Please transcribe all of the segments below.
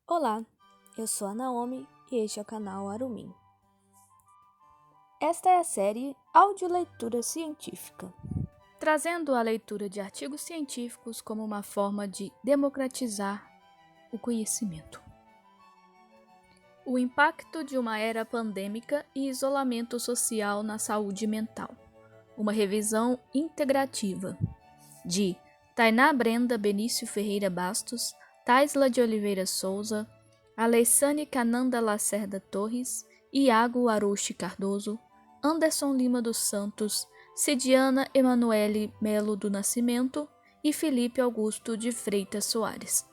Olá, eu sou a Naomi e este é o canal Arumin. Esta é a série Audioleitura Científica, trazendo a leitura de artigos científicos como uma forma de democratizar o conhecimento. O impacto de uma era pandêmica e isolamento social na saúde mental. Uma revisão integrativa de Tainá Brenda Benício Ferreira Bastos, Taisla de Oliveira Souza, Alessane Cananda Lacerda Torres, Iago Arushi Cardoso, Anderson Lima dos Santos, Cidiana Emanuele Melo do Nascimento e Felipe Augusto de Freitas Soares.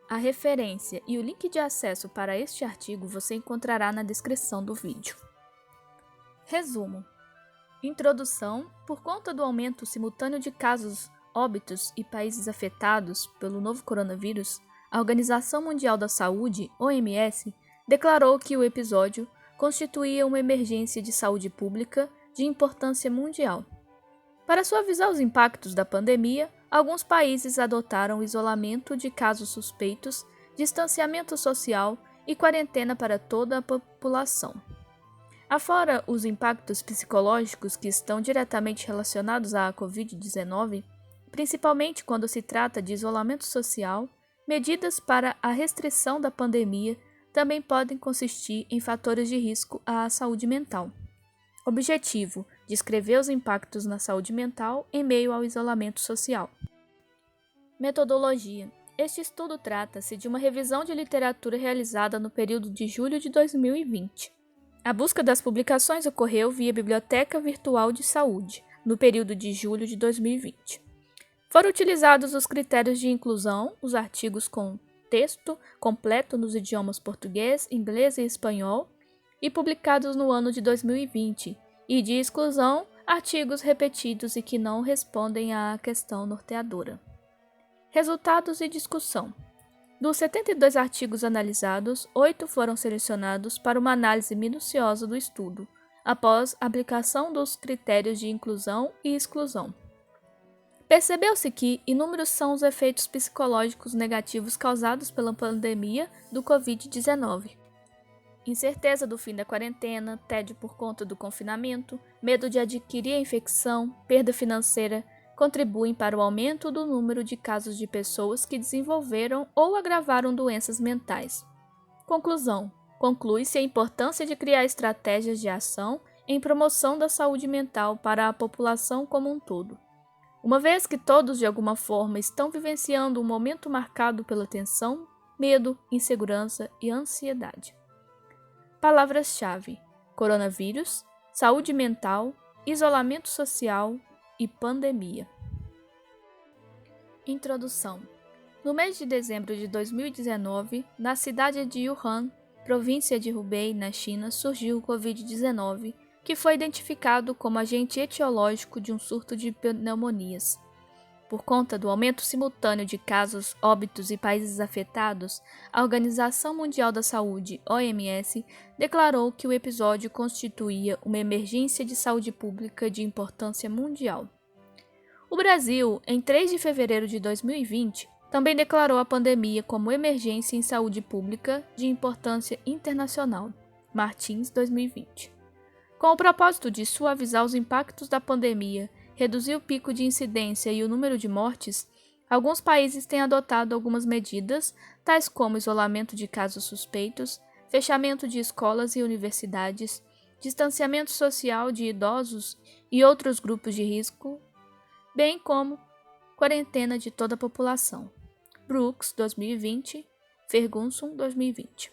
A referência e o link de acesso para este artigo você encontrará na descrição do vídeo. Resumo. Introdução. Por conta do aumento simultâneo de casos, óbitos e países afetados pelo novo coronavírus, a Organização Mundial da Saúde, OMS, declarou que o episódio constituía uma emergência de saúde pública de importância mundial. Para suavizar os impactos da pandemia, alguns países adotaram isolamento de casos suspeitos, distanciamento social e quarentena para toda a população. Afora os impactos psicológicos que estão diretamente relacionados à Covid-19, principalmente quando se trata de isolamento social, medidas para a restrição da pandemia também podem consistir em fatores de risco à saúde mental. Objetivo: descrever os impactos na saúde mental em meio ao isolamento social. Metodologia. Este estudo trata-se de uma revisão de literatura realizada no período de julho de 2020. A busca das publicações ocorreu via Biblioteca Virtual de Saúde, no período de julho de 2020. Foram utilizados os critérios de inclusão, os artigos com texto completo nos idiomas português, inglês e espanhol, e publicados no ano de 2020, e de exclusão, artigos repetidos e que não respondem à questão norteadora. Resultados e discussão. Dos 72 artigos analisados, 8 foram selecionados para uma análise minuciosa do estudo, após a aplicação dos critérios de inclusão e exclusão. Percebeu-se que inúmeros são os efeitos psicológicos negativos causados pela pandemia do Covid-19. Incerteza do fim da quarentena, tédio por conta do confinamento, medo de adquirir a infecção, perda financeira, contribuem para o aumento do número de casos de pessoas que desenvolveram ou agravaram doenças mentais. Conclusão. Conclui-se a importância de criar estratégias de ação em promoção da saúde mental para a população como um todo. Uma vez que todos, de alguma forma, estão vivenciando um momento marcado pela tensão, medo, insegurança e ansiedade. Palavras-chave: coronavírus, saúde mental, isolamento social e pandemia. Introdução. No mês de dezembro de 2019, na cidade de Wuhan, província de Hubei, na China, surgiu o Covid-19, que foi identificado como agente etiológico de um surto de pneumonias. Por conta do aumento simultâneo de casos, óbitos e países afetados, a Organização Mundial da Saúde, OMS, declarou que o episódio constituía uma emergência de saúde pública de importância mundial. O Brasil, em 3 de fevereiro de 2020, também declarou a pandemia como emergência em saúde pública de importância internacional, Martins 2020. Com o propósito de suavizar os impactos da pandemia, reduzir o pico de incidência e o número de mortes, alguns países têm adotado algumas medidas, tais como isolamento de casos suspeitos, fechamento de escolas e universidades, distanciamento social de idosos e outros grupos de risco, bem como quarentena de toda a população. Brooks, 2020, Ferguson, 2020.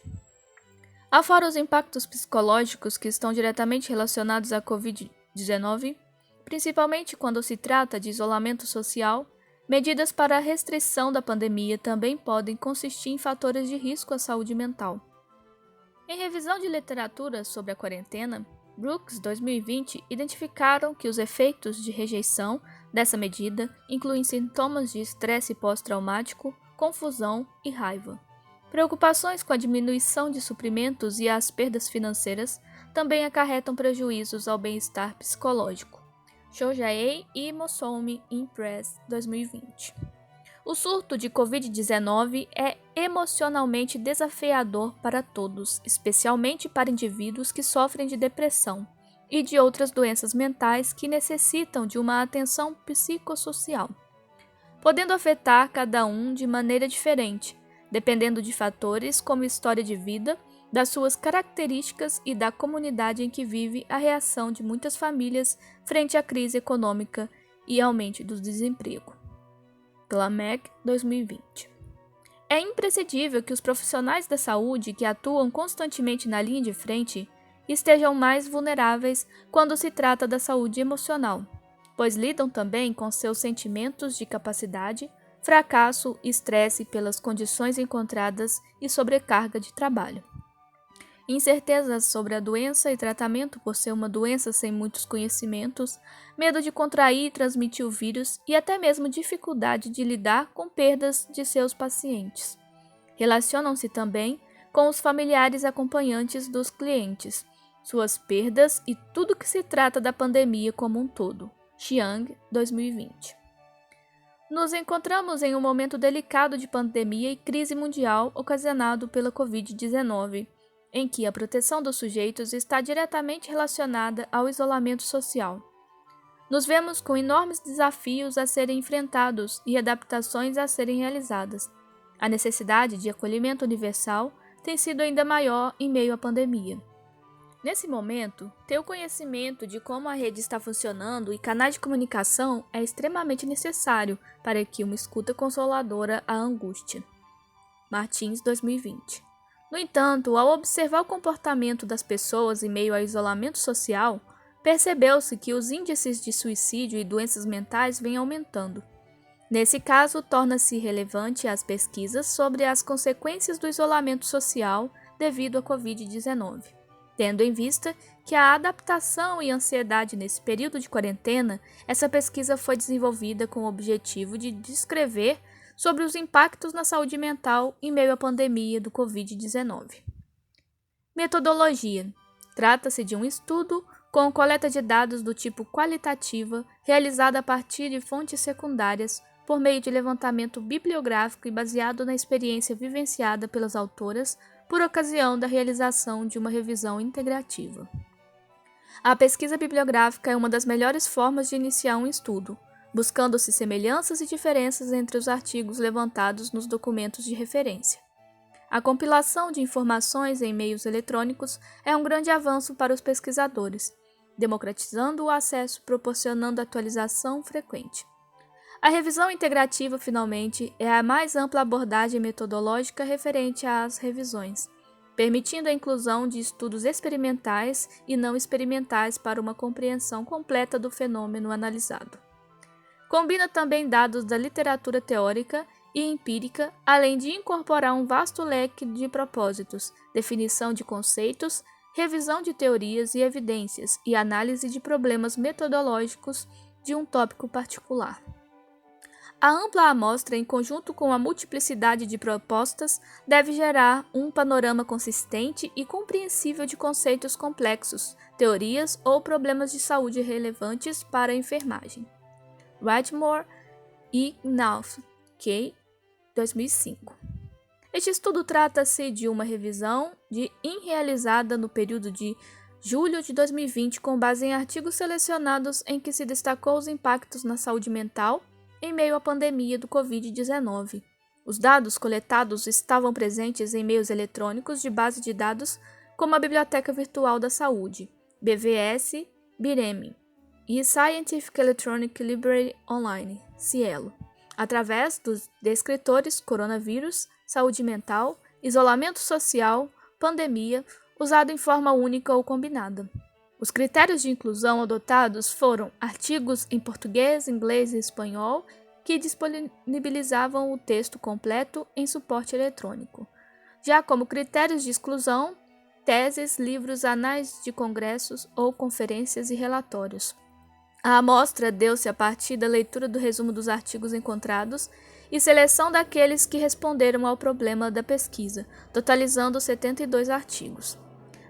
Afora os impactos psicológicos que estão diretamente relacionados à Covid-19, principalmente quando se trata de isolamento social, medidas para a restrição da pandemia também podem consistir em fatores de risco à saúde mental. Em revisão de literatura sobre a quarentena, Brooks, 2020, identificaram que os efeitos de rejeição dessa medida incluem sintomas de estresse pós-traumático, confusão e raiva. Preocupações com a diminuição de suprimentos e as perdas financeiras também acarretam prejuízos ao bem-estar psicológico. Shoujaei e Mosoumi Impress 2020. O surto de Covid-19 é emocionalmente desafiador para todos, especialmente para indivíduos que sofrem de depressão e de outras doenças mentais que necessitam de uma atenção psicossocial, podendo afetar cada um de maneira diferente, dependendo de fatores como história de vida, das suas características e da comunidade em que vive a reação de muitas famílias frente à crise econômica e aumento do desemprego. Pela MEC 2020. É imprescindível que os profissionais da saúde que atuam constantemente na linha de frente estejam mais vulneráveis quando se trata da saúde emocional, pois lidam também com seus sentimentos de capacidade, fracasso, estresse pelas condições encontradas e sobrecarga de trabalho. Incertezas sobre a doença e tratamento por ser uma doença sem muitos conhecimentos, medo de contrair e transmitir o vírus e até mesmo dificuldade de lidar com perdas de seus pacientes. Relacionam-se também com os familiares acompanhantes dos clientes, suas perdas e tudo que se trata da pandemia como um todo. Chiang, 2020. Nos encontramos em um momento delicado de pandemia e crise mundial ocasionado pela Covid-19, em que a proteção dos sujeitos está diretamente relacionada ao isolamento social. Nos vemos com enormes desafios a serem enfrentados e adaptações a serem realizadas. A necessidade de acolhimento universal tem sido ainda maior em meio à pandemia. Nesse momento, ter o conhecimento de como a rede está funcionando e canais de comunicação é extremamente necessário para que uma escuta consoladora à angústia. Martins, 2020. No entanto, ao observar o comportamento das pessoas em meio ao isolamento social, percebeu-se que os índices de suicídio e doenças mentais vêm aumentando. Nesse caso, torna-se relevante as pesquisas sobre as consequências do isolamento social devido à Covid-19, tendo em vista que a adaptação e ansiedade nesse período de quarentena, essa pesquisa foi desenvolvida com o objetivo de descrever sobre os impactos na saúde mental em meio à pandemia do Covid-19. Metodologia. Trata-se de um estudo com coleta de dados do tipo qualitativa, realizada a partir de fontes secundárias, por meio de levantamento bibliográfico e baseado na experiência vivenciada pelas autoras por ocasião da realização de uma revisão integrativa. A pesquisa bibliográfica é uma das melhores formas de iniciar um estudo, buscando-se semelhanças e diferenças entre os artigos levantados nos documentos de referência. A compilação de informações em meios eletrônicos é um grande avanço para os pesquisadores, democratizando o acesso, proporcionando atualização frequente. A revisão integrativa, finalmente, é a mais ampla abordagem metodológica referente às revisões, permitindo a inclusão de estudos experimentais e não experimentais para uma compreensão completa do fenômeno analisado. Combina também dados da literatura teórica e empírica, além de incorporar um vasto leque de propósitos, definição de conceitos, revisão de teorias e evidências e análise de problemas metodológicos de um tópico particular. A ampla amostra, em conjunto com a multiplicidade de propostas, deve gerar um panorama consistente e compreensível de conceitos complexos, teorias ou problemas de saúde relevantes para a enfermagem. Whitmore e Knauff, K. 2005. Este estudo trata-se de uma revisão realizada no período de julho de 2020 com base em artigos selecionados em que se destacou os impactos na saúde mental em meio à pandemia do Covid-19. Os dados coletados estavam presentes em meios eletrônicos de base de dados como a Biblioteca Virtual da Saúde, BVS, BIREM, e Scientific Electronic Library Online, Cielo, através dos descritores coronavírus, saúde mental, isolamento social, pandemia, usado em forma única ou combinada. Os critérios de inclusão adotados foram artigos em português, inglês e espanhol que disponibilizavam o texto completo em suporte eletrônico. Já como critérios de exclusão, teses, livros, anais de congressos ou conferências e relatórios. A amostra deu-se a partir da leitura do resumo dos artigos encontrados e seleção daqueles que responderam ao problema da pesquisa, totalizando 72 artigos.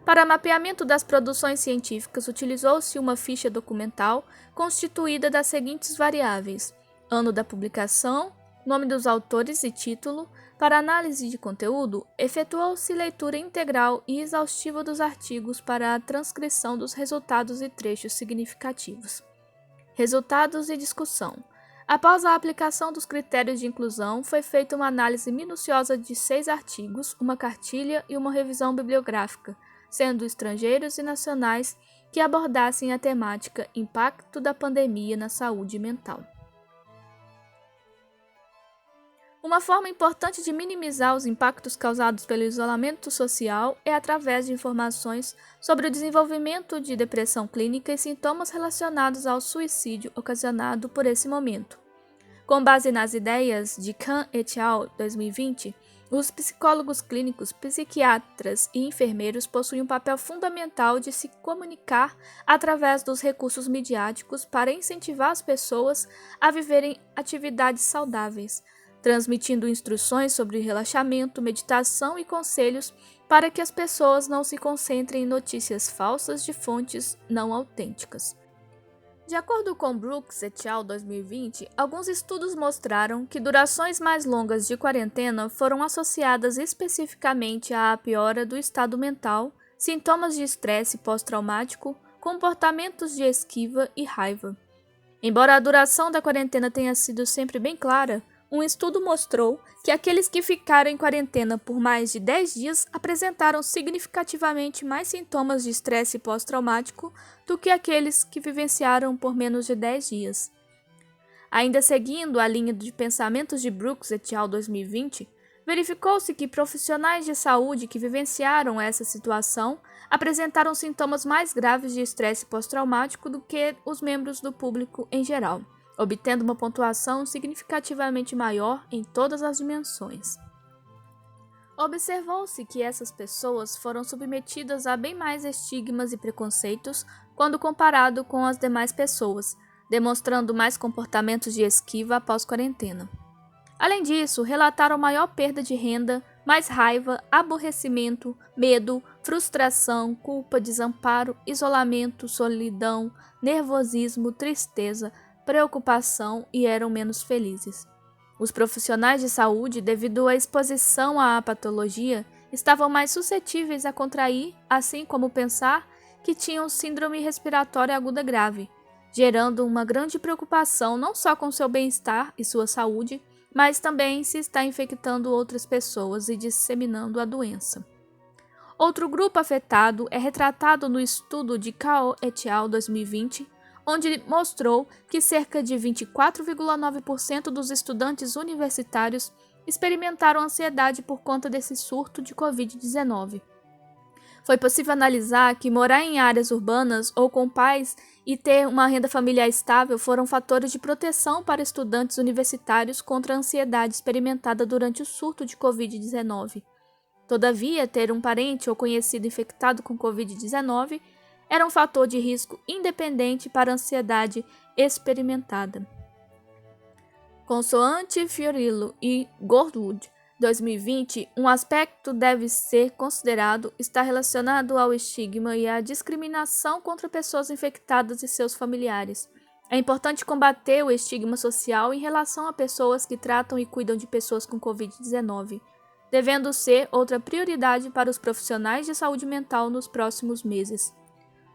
Para mapeamento das produções científicas, utilizou-se uma ficha documental constituída das seguintes variáveis: ano da publicação, nome dos autores e título. Para análise de conteúdo, efetuou-se leitura integral e exaustiva dos artigos para a transcrição dos resultados e trechos significativos. Resultados e discussão. Após a aplicação dos critérios de inclusão, foi feita uma análise minuciosa de 6 artigos, uma cartilha e uma revisão bibliográfica, sendo estrangeiros e nacionais que abordassem a temática Impacto da pandemia na saúde mental. Uma forma importante de minimizar os impactos causados pelo isolamento social é através de informações sobre o desenvolvimento de depressão clínica e sintomas relacionados ao suicídio ocasionado por esse momento. Com base nas ideias de Khan et al. 2020, os psicólogos clínicos, psiquiatras e enfermeiros possuem um papel fundamental de se comunicar através dos recursos midiáticos para incentivar as pessoas a viverem atividades saudáveis, transmitindo instruções sobre relaxamento, meditação e conselhos para que as pessoas não se concentrem em notícias falsas de fontes não autênticas. De acordo com Brooks et al. 2020, alguns estudos mostraram que durações mais longas de quarentena foram associadas especificamente à piora do estado mental, sintomas de estresse pós-traumático, comportamentos de esquiva e raiva. Embora a duração da quarentena tenha sido sempre bem clara, um estudo mostrou que aqueles que ficaram em quarentena por mais de 10 dias apresentaram significativamente mais sintomas de estresse pós-traumático do que aqueles que vivenciaram por menos de 10 dias. Ainda seguindo a linha de pensamentos de Brooks et al. 2020, verificou-se que profissionais de saúde que vivenciaram essa situação apresentaram sintomas mais graves de estresse pós-traumático do que os membros do público em geral, obtendo uma pontuação significativamente maior em todas as dimensões. Observou-se que essas pessoas foram submetidas a bem mais estigmas e preconceitos quando comparado com as demais pessoas, demonstrando mais comportamentos de esquiva após quarentena. Além disso, relataram maior perda de renda, mais raiva, aborrecimento, medo, frustração, culpa, desamparo, isolamento, solidão, nervosismo, tristeza, preocupação e eram menos felizes. Os profissionais de saúde, devido à exposição à patologia, estavam mais suscetíveis a contrair, assim como pensar que tinham síndrome respiratória aguda grave, gerando uma grande preocupação não só com seu bem-estar e sua saúde, mas também se está infectando outras pessoas e disseminando a doença. Outro grupo afetado é retratado no estudo de Cao et al. 2020, onde mostrou que cerca de 24,9% dos estudantes universitários experimentaram ansiedade por conta desse surto de Covid-19. Foi possível analisar que morar em áreas urbanas ou com pais e ter uma renda familiar estável foram fatores de proteção para estudantes universitários contra a ansiedade experimentada durante o surto de Covid-19. Todavia, ter um parente ou conhecido infectado com Covid-19 era um fator de risco independente para a ansiedade experimentada. Consoante Fiorillo e Goldwood, 2020, um aspecto deve ser considerado está relacionado ao estigma e à discriminação contra pessoas infectadas e seus familiares. É importante combater o estigma social em relação a pessoas que tratam e cuidam de pessoas com Covid-19, devendo ser outra prioridade para os profissionais de saúde mental nos próximos meses.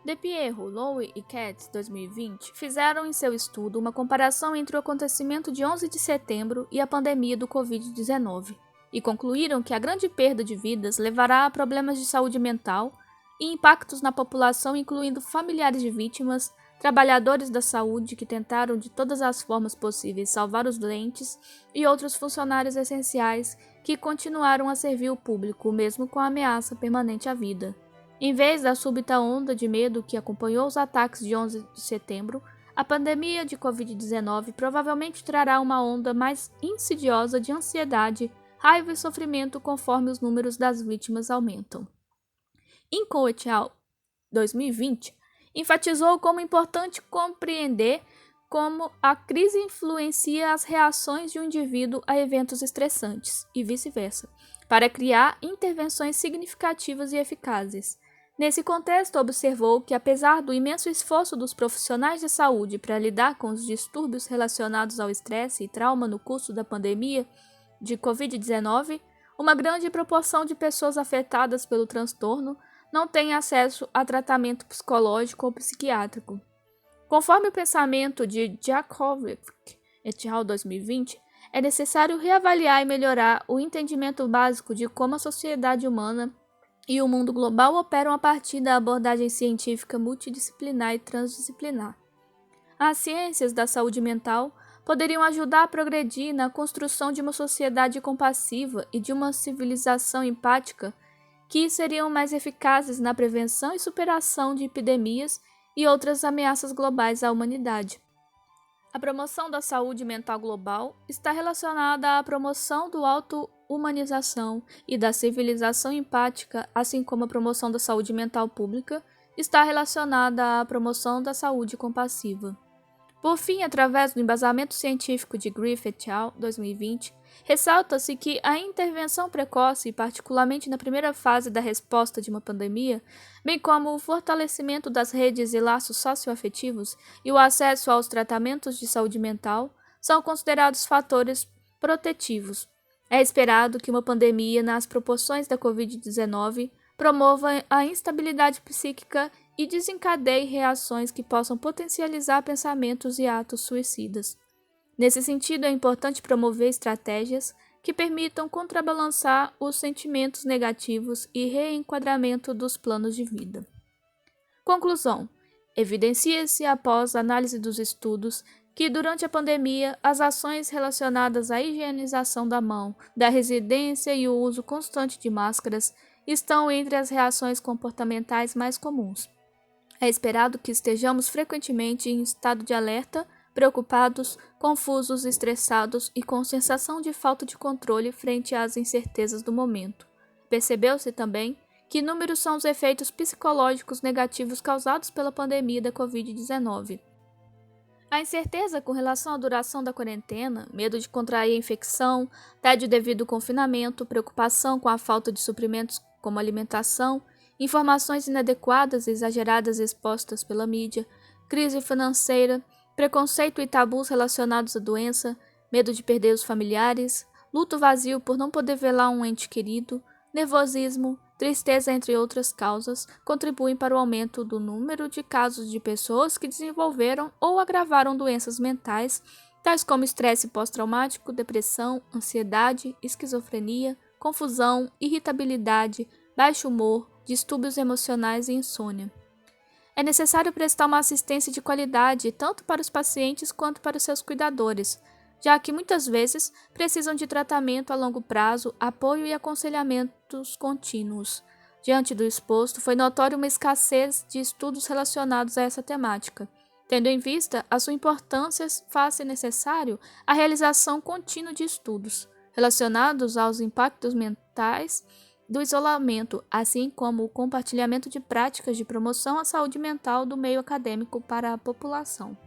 De Pierro, Lowe e Katz, 2020, fizeram em seu estudo uma comparação entre o acontecimento de 11 de setembro e a pandemia do Covid-19, e concluíram que a grande perda de vidas levará a problemas de saúde mental e impactos na população, incluindo familiares de vítimas, trabalhadores da saúde que tentaram de todas as formas possíveis salvar os doentes e outros funcionários essenciais que continuaram a servir o público, mesmo com a ameaça permanente à vida. Em vez da súbita onda de medo que acompanhou os ataques de 11 de setembro, a pandemia de Covid-19 provavelmente trará uma onda mais insidiosa de ansiedade, raiva e sofrimento conforme os números das vítimas aumentam. Inco et al. 2020 enfatizou como é importante compreender como a crise influencia as reações de um indivíduo a eventos estressantes, e vice-versa, para criar intervenções significativas e eficazes. Nesse contexto, observou que, apesar do imenso esforço dos profissionais de saúde para lidar com os distúrbios relacionados ao estresse e trauma no curso da pandemia de Covid-19, uma grande proporção de pessoas afetadas pelo transtorno não tem acesso a tratamento psicológico ou psiquiátrico. Conforme o pensamento de Jakovic et al. 2020, é necessário reavaliar e melhorar o entendimento básico de como a sociedade humana e o mundo global operam a partir da abordagem científica multidisciplinar e transdisciplinar. As ciências da saúde mental poderiam ajudar a progredir na construção de uma sociedade compassiva e de uma civilização empática que seriam mais eficazes na prevenção e superação de epidemias e outras ameaças globais à humanidade. A promoção da saúde mental global está relacionada à promoção do auto-humanização e da civilização empática, assim como a promoção da saúde mental pública está relacionada à promoção da saúde compassiva. Por fim, através do embasamento científico de Griffith et al. 2020, ressalta-se que a intervenção precoce, particularmente na primeira fase da resposta de uma pandemia, bem como o fortalecimento das redes e laços socioafetivos e o acesso aos tratamentos de saúde mental, são considerados fatores protetivos. É esperado que uma pandemia nas proporções da Covid-19 promova a instabilidade psíquica e desencadeie reações que possam potencializar pensamentos e atos suicidas. Nesse sentido, é importante promover estratégias que permitam contrabalançar os sentimentos negativos e reenquadramento dos planos de vida. Conclusão: evidencia-se, após análise dos estudos, que durante a pandemia as ações relacionadas à higienização da mão, da residência e o uso constante de máscaras estão entre as reações comportamentais mais comuns. É esperado que estejamos frequentemente em estado de alerta, preocupados, confusos, estressados e com sensação de falta de controle frente às incertezas do momento. Percebeu-se também que inúmeros são os efeitos psicológicos negativos causados pela pandemia da Covid-19. A incerteza com relação à duração da quarentena, medo de contrair a infecção, tédio devido ao confinamento, preocupação com a falta de suprimentos como alimentação, informações inadequadas e exageradas expostas pela mídia, crise financeira, preconceito e tabus relacionados à doença, medo de perder os familiares, luto vazio por não poder velar um ente querido, nervosismo, tristeza, entre outras causas, contribuem para o aumento do número de casos de pessoas que desenvolveram ou agravaram doenças mentais, tais como estresse pós-traumático, depressão, ansiedade, esquizofrenia, confusão, irritabilidade, baixo humor, distúrbios emocionais e insônia. É necessário prestar uma assistência de qualidade tanto para os pacientes quanto para os seus cuidadores, já que muitas vezes precisam de tratamento a longo prazo, apoio e aconselhamentos contínuos. Diante do exposto, foi notória uma escassez de estudos relacionados a essa temática. Tendo em vista a sua importância, faz-se necessário a realização contínua de estudos relacionados aos impactos mentais do isolamento, assim como o compartilhamento de práticas de promoção à saúde mental do meio acadêmico para a população.